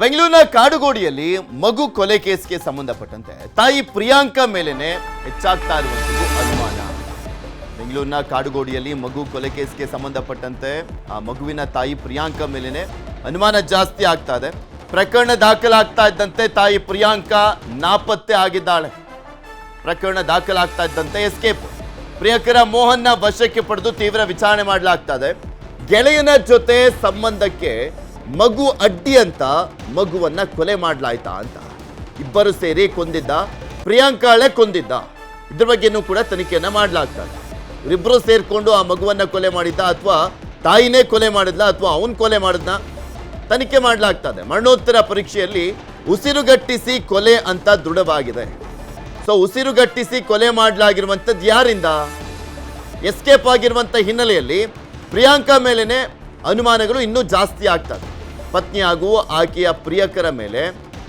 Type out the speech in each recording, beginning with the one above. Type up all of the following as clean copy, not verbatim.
ಬೆಂಗಳೂರಿನ ಕಾಡುಗೋಡಿಯಲ್ಲಿ ಮಗು ಕೊಲೆ ಕೇಸ್ಗೆ ಸಂಬಂಧಪಟ್ಟಂತೆ ತಾಯಿ ಪ್ರಿಯಾಂಕಾ ಮೇಲೇನೆ ಹೆಚ್ಚಾಗ್ತಾ ಇರುವಂತದ್ದು ಅನುಮಾನ. ಬೆಂಗಳೂರಿನ ಕಾಡುಗೋಡಿಯಲ್ಲಿ ಮಗು ಕೊಲೆ ಕೇಸ್ಗೆ ಸಂಬಂಧಪಟ್ಟಂತೆ ಆ ಮಗುವಿನ ತಾಯಿ ಪ್ರಿಯಾಂಕಾ ಮೇಲೇನೆ ಅನುಮಾನ ಜಾಸ್ತಿ ಆಗ್ತಾ ಇದೆ. ಪ್ರಕರಣ ದಾಖಲಾಗ್ತಾ ಇದ್ದಂತೆ ತಾಯಿ ಪ್ರಿಯಾಂಕಾ ನಾಪತ್ತೆ ಆಗಿದ್ದಾಳೆ. ಪ್ರಕರಣ ದಾಖಲಾಗ್ತಾ ಇದ್ದಂತೆ ಎಸ್ಕೇಪ್. ಪ್ರಿಯಕರ ಮೋಹನ್ನ ವಶಕ್ಕೆ ಪಡೆದು ತೀವ್ರ ವಿಚಾರಣೆ ಮಾಡಲಾಗ್ತಾ ಇದೆ. ಗೆಳೆಯನ ಜೊತೆ ಸಂಬಂಧಕ್ಕೆ ಮಗು ಅಡ್ಡಿ ಅಂತ ಮಗುವನ್ನ ಕೊಲೆ ಮಾಡಲಾಯ್ತಾ ಅಂತ ಇಬ್ಬರು ಸೇರಿ ಕೊಂದಿದ್ದ, ಪ್ರಿಯಾಂಕಾಳೆ ಕೊಂದಿದ್ದ. ಇದ್ರ ಬಗ್ಗೆನೂ ಕೂಡ ತನಿಖೆಯನ್ನ ಮಾಡಲಾಗ್ತದೆ. ಇವರಿಬ್ಬರು ಸೇರ್ಕೊಂಡು ಆ ಮಗುವನ್ನ ಕೊಲೆ ಮಾಡಿದ್ದ ಅಥವಾ ತಾಯಿನೇ ಕೊಲೆ ಮಾಡಿದ್ಲ ಅಥವಾ ಅವನ್ ಕೊಲೆ ಮಾಡಿದ್ನ ತನಿಖೆ ಮಾಡಲಾಗ್ತದೆ. ಮರಣೋತ್ತರ ಪರೀಕ್ಷೆಯಲ್ಲಿ ಉಸಿರುಗಟ್ಟಿಸಿ ಕೊಲೆ ಅಂತ ದೃಢವಾಗಿದೆ. ಸೊ ಉಸಿರುಗಟ್ಟಿಸಿ ಕೊಲೆ ಮಾಡಲಾಗಿರುವಂಥದ್ದು ಯಾರಿಂದ? ಎಸ್ಕೇಪ್ ಆಗಿರುವಂಥ ಹಿನ್ನೆಲೆಯಲ್ಲಿ ಪ್ರಿಯಾಂಕಾ ಮೇಲೇನೆ ಅನುಮಾನಗಳು ಇನ್ನೂ ಜಾಸ್ತಿ ಆಗ್ತದೆ. ಪತ್ನಿ ಹಾಗೂ ಆಕೆಯ ಪ್ರಿಯಕರ ಮೇಲೆ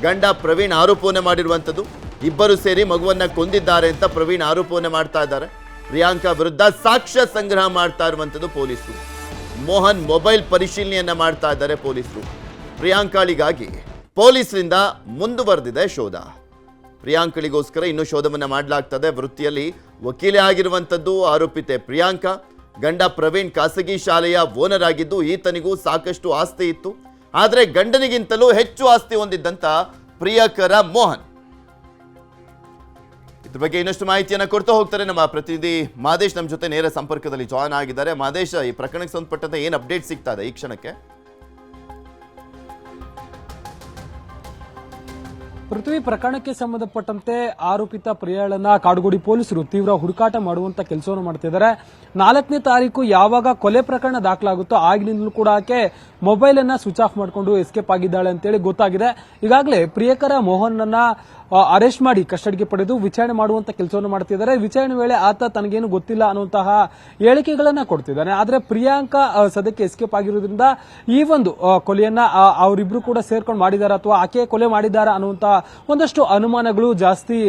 ಗಂಡ ಪ್ರವೀಣ್ ಆರೋಪವನ್ನೇ ಮಾಡಿರುವಂಥದ್ದು. ಇಬ್ಬರು ಸೇರಿ ಮಗುವನ್ನ ಕೊಂದಿದ್ದಾರೆ ಅಂತ ಪ್ರವೀಣ್ ಆರೋಪವನ್ನೇ ಮಾಡ್ತಾ ಇದ್ದಾರೆ. ಪ್ರಿಯಾಂಕಾ ವಿರುದ್ಧ ಸಾಕ್ಷ್ಯ ಸಂಗ್ರಹ ಮಾಡ್ತಾ ಇರುವಂಥದ್ದು ಪೊಲೀಸರು. ಮೋಹನ್ ಮೊಬೈಲ್ ಪರಿಶೀಲನೆಯನ್ನ ಮಾಡ್ತಾ ಇದ್ದಾರೆ ಪೊಲೀಸರು. ಪ್ರಿಯಾಂಕಾಳಿಗಾಗಿ ಪೊಲೀಸರಿಂದ ಮುಂದುವರೆದಿದೆ ಶೋಧ. ಪ್ರಿಯಾಂಕಳಿಗೋಸ್ಕರ ಇನ್ನೂ ಶೋಧವನ್ನ ಮಾಡಲಾಗ್ತದೆ. ವೃತ್ತಿಯಲ್ಲಿ ವಕೀಲೆ ಆಗಿರುವಂಥದ್ದು ಆರೋಪಿತೆ ಪ್ರಿಯಾಂಕಾ. ಗಂಡ ಪ್ರವೀಣ್ ಖಾಸಗಿ ಶಾಲೆಯ ಓನರ್ ಆಗಿದ್ದು ಈತನಿಗೂ ಸಾಕಷ್ಟು ಆಸ್ತಿ ಇತ್ತು. ಆದರೆ ಗಂಡನಿಗಿಂತಲೂ ಹೆಚ್ಚು ಆಸ್ತಿ ಹೊಂದಿದ್ದಂತ ಪ್ರಿಯಕರ ಮೋಹನ್. ಇದ್ರ ಬಗ್ಗೆ ಇನ್ನಷ್ಟು ಮಾಹಿತಿಯನ್ನು ಕೊಡ್ತಾ ಹೋಗ್ತಾರೆ ನಮ್ಮ ಪ್ರತಿನಿಧಿ ಮಾದೇಶ್. ನಮ್ಮ ಜೊತೆ ನೇರ ಸಂಪರ್ಕದಲ್ಲಿ ಜಾಯ್ನ್ ಆಗಿದ್ದಾರೆ. ಮಾದೇಶ್, ಈ ಪ್ರಕರಣಕ್ಕೆ ಸಂಬಂಧಪಟ್ಟಂತೆ ಏನು ಅಪ್ಡೇಟ್ ಸಿಗ್ತಾ ಇದೆ ಈ ಕ್ಷಣಕ್ಕೆ? ಪೃಥ್ವಿ, ಪ್ರಕರಣಕ್ಕೆ ಸಂಬಂಧಪಟ್ಟಂತೆ ಆರೋಪಿತ ಪ್ರಿಯಾಳನ್ನ ಕಾಡುಗೋಡಿ ಪೊಲೀಸರು ತೀವ್ರ ಹುಡುಕಾಟ ಮಾಡುವಂತ ಕೆಲಸವನ್ನು ಮಾಡ್ತಿದ್ದಾರೆ. 4ನೇ ತಾರೀಕು ಯಾವಾಗ ಕೊಲೆ ಪ್ರಕರಣ ದಾಖಲಾಗುತ್ತೋ ಆಗಿನಿಂದಲೂ ಕೂಡ ಆಕೆ ಮೊಬೈಲ್ ಅನ್ನ ಸ್ವಿಚ್ ಆಫ್ ಮಾಡಿಕೊಂಡು ಎಸ್ಕೇಪ್ ಆಗಿದ್ದಾಳೆ ಅಂತೇಳಿ ಗೊತ್ತಾಗಿದೆ. ಈಗಾಗಲೇ ಪ್ರಿಯಕರ ಮೋಹನ್ ಅನ್ನ ಅರೆಸ್ಟ್ ಮಾಡಿ ಕಸ್ಟಡಿಗೆ ಪಡೆದು ವಿಚಾರಣೆ ಮಾಡುವಂತ ಕೆಲಸವನ್ನು ಮಾಡ್ತಿದ್ದಾರೆ. ವಿಚಾರಣೆ ವೇಳೆ ಆತ ತನಗೇನು ಗೊತ್ತಿಲ್ಲ ಅನ್ನುವಂತಹ ಹೇಳಿಕೆಗಳನ್ನ ಕೊಡ್ತಿದ್ದಾನೆ. ಆದ್ರೆ ಪ್ರಿಯಾಂಕಾ ಸದ್ಯಕ್ಕೆ ಎಸ್ಕೇಪ್ ಆಗಿರೋದ್ರಿಂದ ಈ ಒಂದು ಕೊಲೆಯನ್ನ ಅವರಿಬ್ರು ಕೂಡ ಸೇರ್ಕೊಂಡು ಮಾಡಿದಾರ ಅಥವಾ ಆಕೆ ಕೊಲೆ ಮಾಡಿದಾರ ಅನ್ನುವಂತ ಒಂದಷ್ಟು ಅನುಮಾನಗಳು ಜಾಸ್ತಿ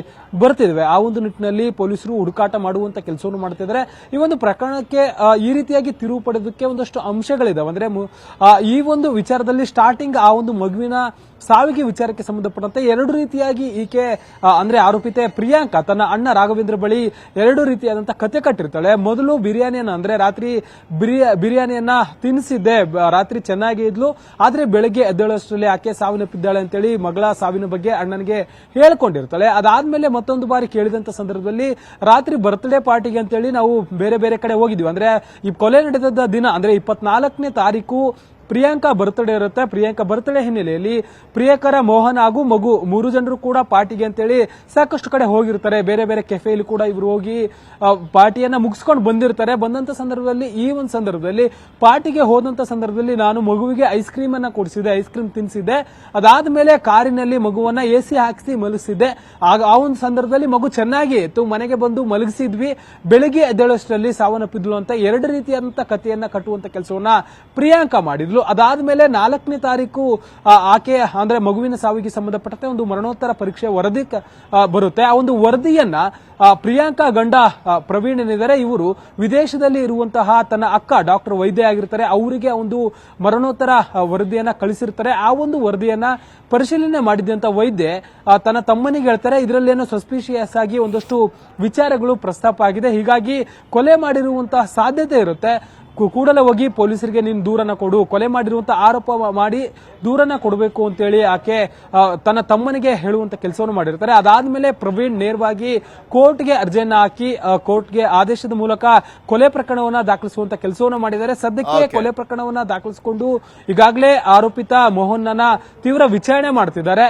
ಬರ್ತಿದ್ವೆ. ಆ ಒಂದು ನಿಟ್ಟಿನಲ್ಲಿ ಪೊಲೀಸರು ಹುಡುಕಾಟ ಮಾಡುವಂತ ಕೆಲಸವನ್ನು ಮಾಡ್ತಿದ್ದಾರೆ. ಈ ಒಂದು ಪ್ರಕರಣಕ್ಕೆ ಈ ರೀತಿಯಾಗಿ ತಿರುವು ಪಡೆದಕ್ಕೆ ಒಂದಷ್ಟು ಅಂಶಗಳಿದಾವೆ. ಅಂದ್ರೆ ಈ ಒಂದು ವಿಚಾರದಲ್ಲಿ ಸ್ಟಾರ್ಟಿಂಗ್ ಆ ಒಂದು ಮಗುವಿನ ಸಾವಿಗೆ ವಿಚಾರಕ್ಕೆ ಸಂಬಂಧಪಟ್ಟಂತೆ ಎರಡು ರೀತಿಯಾಗಿ ಈಕೆ ಅಂದ್ರೆ ಆರೋಪಿತೆ ಪ್ರಿಯಾಂಕಾ ತನ್ನ ಅಣ್ಣ ರಾಘವೇಂದ್ರ ಬಳಿ ಎರಡು ರೀತಿಯಾದಂತಹ ಕತೆ ಕಟ್ಟಿರ್ತಾಳೆ. ಮೊದಲು ಬಿರಿಯಾನಿಯನ್ನ ಅಂದ್ರೆ ರಾತ್ರಿ ಬಿರಿಯಾನಿಯನ್ನ ತಿನ್ನಿಸಿದ್ದೆ, ರಾತ್ರಿ ಚೆನ್ನಾಗಿ ಇದ್ಲು, ಆದ್ರೆ ಬೆಳಗ್ಗೆ ಎದ್ದೇಳಷ್ಟರಲ್ಲಿ ಆಕೆ ಸಾವನ್ನಪ್ಪಿದ್ದಾಳೆ ಅಂತೇಳಿ ಮಗಳ ಸಾವಿನ ಬಗ್ಗೆ ಅಣ್ಣನಿಗೆ ಹೇಳ್ಕೊಂಡಿರ್ತಾಳೆ. ಅದಾದ್ಮೇಲೆ ಮತ್ತೊಂದು ಬಾರಿ ಕೇಳಿದಂತ ಸಂದರ್ಭದಲ್ಲಿ ರಾತ್ರಿ ಬರ್ತ್ಡೇ ಪಾರ್ಟಿಗೆ ಅಂತೇಳಿ ನಾವು ಬೇರೆ ಬೇರೆ ಕಡೆ ಹೋಗಿದ್ವಿ. ಅಂದ್ರೆ ಈ ಕೊಲೆ ನಡೆದ ದಿನ ಅಂದ್ರೆ 24ನೇ ತಾರೀಕು ಪ್ರಿಯಾಂಕಾ ಬರ್ತ್ಡೇ ಇರುತ್ತೆ. ಪ್ರಿಯಾಂಕಾ ಬರ್ತ್ಡೇ ಹಿನ್ನೆಲೆಯಲ್ಲಿ ಪ್ರಿಯಕರ ಮೋಹನ್ ಹಾಗೂ ಮಗು 3 ಜನರು ಕೂಡ ಪಾರ್ಟಿಗೆ ಅಂತೇಳಿ ಸಾಕಷ್ಟು ಕಡೆ ಹೋಗಿರ್ತಾರೆ. ಬೇರೆ ಬೇರೆ ಕೆಫೆಯಲ್ಲಿ ಕೂಡ ಇವರು ಹೋಗಿ ಪಾರ್ಟಿಯನ್ನ ಮುಗಿಸ್ಕೊಂಡು ಬಂದಿರ್ತಾರೆ. ಬಂದಂತ ಸಂದರ್ಭದಲ್ಲಿ ಈ ಒಂದು ಸಂದರ್ಭದಲ್ಲಿ ಪಾರ್ಟಿಗೆ ಹೋದಂತ ಸಂದರ್ಭದಲ್ಲಿ ನಾನು ಮಗುವಿಗೆ ಐಸ್ ಕ್ರೀಮ್ ಅನ್ನ ಕೊಡಿಸಿದ್ದೆ, ಐಸ್ ಕ್ರೀಮ್ ತಿನ್ನಿಸಿದ್ದೆ. ಅದಾದ್ಮೇಲೆ ಕಾರಿನಲ್ಲಿ ಮಗುವನ್ನ ಎಸಿ ಹಾಕಿಸಿ ಮಲಗಿಸಿದ್ದೆ. ಆ ಒಂದು ಸಂದರ್ಭದಲ್ಲಿ ಮಗು ಚೆನ್ನಾಗಿ ಇತ್ತು, ಮನೆಗೆ ಬಂದು ಮಲಗಿಸಿದ್ವಿ. ಬೆಳಿಗ್ಗೆ ಎದ್ದೇಳಷ್ಟರಲ್ಲಿ ಸಾವನ್ನಪ್ಪಿದ್ಲು ಅಂತ ಎರಡು ರೀತಿಯಾದಂತಹ ಕಥೆಯನ್ನ ಕಟ್ಟುವಂತ ಕೆಲಸವನ್ನ ಪ್ರಿಯಾಂಕಾ ಮಾಡಿದ್ಲು. ಅದಾದ್ಮೇಲೆ 4ನೇ ತಾರೀಕು ಆಕೆ ಅಂದ್ರೆ ಮಗುವಿನ ಸಾವಿಗೆ ಸಂಬಂಧಪಟ್ಟಂತೆ ಒಂದು ಮರಣೋತ್ತರ ಪರೀಕ್ಷೆ ವರದಿ ಬರುತ್ತೆ. ಆ ಒಂದು ವರದಿಯನ್ನ ಪ್ರಿಯಾಂಕಾ ಗಂಡ ಪ್ರವೀಣ್ ಏನಿದ್ದಾರೆ ಇವರು ವಿದೇಶದಲ್ಲಿ ಇರುವಂತಹ ತನ್ನ ಅಕ್ಕ ಡಾಕ್ಟರ್ ವೈದ್ಯ ಆಗಿರ್ತಾರೆ, ಅವರಿಗೆ ಒಂದು ಮರಣೋತ್ತರ ವರದಿಯನ್ನ ಕಳಿಸಿರ್ತಾರೆ. ಆ ಒಂದು ವರದಿಯನ್ನ ಪರಿಶೀಲನೆ ಮಾಡಿದಂತ ವೈದ್ಯ ತನ್ನ ತಮ್ಮನಿಗೆ ಹೇಳ್ತಾರೆ, ಇದರಲ್ಲೇನೋ ಸಸ್ಪಿಷಿಯಸ್ ಆಗಿ ಒಂದಷ್ಟು ವಿಚಾರಗಳು ಪ್ರಸ್ತಾಪ ಆಗಿದೆ, ಹೀಗಾಗಿ ಕೊಲೆ ಮಾಡಿರುವಂತಹ ಸಾಧ್ಯತೆ ಇರುತ್ತೆ, ಕೂಡಲೇ ಹೋಗಿ ಪೊಲೀಸರಿಗೆ ನೀನು ದೂರನ್ನ ಕೊಡು, ಕೊಲೆ ಮಾಡಿರುವಂತಹ ಆರೋಪ ಮಾಡಿ ದೂರನ್ನ ಕೊಡಬೇಕು ಅಂತೇಳಿ ಆಕೆ ತನ್ನ ತಮ್ಮನಿಗೆ ಹೇಳುವಂತ ಕೆಲಸವನ್ನು ಮಾಡಿರ್ತಾರೆ. ಅದಾದ್ಮೇಲೆ ಪ್ರವೀಣ್ ನೇರವಾಗಿ ಕೋರ್ಟ್ಗೆ ಅರ್ಜಿಯನ್ನ ಹಾಕಿ ಕೋರ್ಟ್ಗೆ ಆದೇಶದ ಮೂಲಕ ಕೊಲೆ ಪ್ರಕರಣವನ್ನ ದಾಖಲಿಸುವಂತ ಕೆಲಸವನ್ನು ಮಾಡಿದ್ದಾರೆ. ಸದ್ಯಕ್ಕೆ ಕೊಲೆ ಪ್ರಕರಣವನ್ನ ದಾಖಲಿಸಿಕೊಂಡು ಈಗಾಗಲೇ ಆರೋಪಿತ ಮೋಹನ್ನನ್ನ ತೀವ್ರ ವಿಚಾರಣೆ ಮಾಡ್ತಿದ್ದಾರೆ.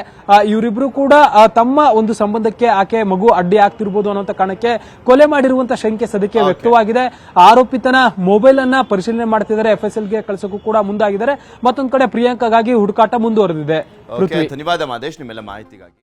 ಇವರಿಬ್ರು ಕೂಡ ತಮ್ಮ ಒಂದು ಸಂಬಂಧಕ್ಕೆ ಆಕೆ ಮಗು ಅಡ್ಡಿ ಆಗ್ತಿರ್ಬೋದು ಅನ್ನೋ ಕಾರಣಕ್ಕೆ ಕೊಲೆ ಮಾಡಿರುವಂತ ಶಂಕೆ ಸದ್ಯಕ್ಕೆ ವ್ಯಕ್ತವಾಗಿದೆ. ಆರೋಪಿತನ ಮೊಬೈಲ್ ಅನ್ನ ಪರಿಶೀಲನೆ ಮಾಡ್ತಿದ್ದಾರೆ, FSLಗೆ ಕಳಿಸೋಕು ಕೂಡ ಮುಂದಾಗಿದ್ದಾರೆ. ಮತ್ತೊಂದು ಕಡೆ ಪ್ರಿಯಾಂಕಾಗಾಗಿ ಹುಡುಕಾಟ ಮುಂದುವರೆದಿದೆ. ಧನ್ಯವಾದ ಮಾದೇಶ್ ನಿಮ್ಮೆಲ್ಲ ಮಾಹಿತಿಗಾಗಿ.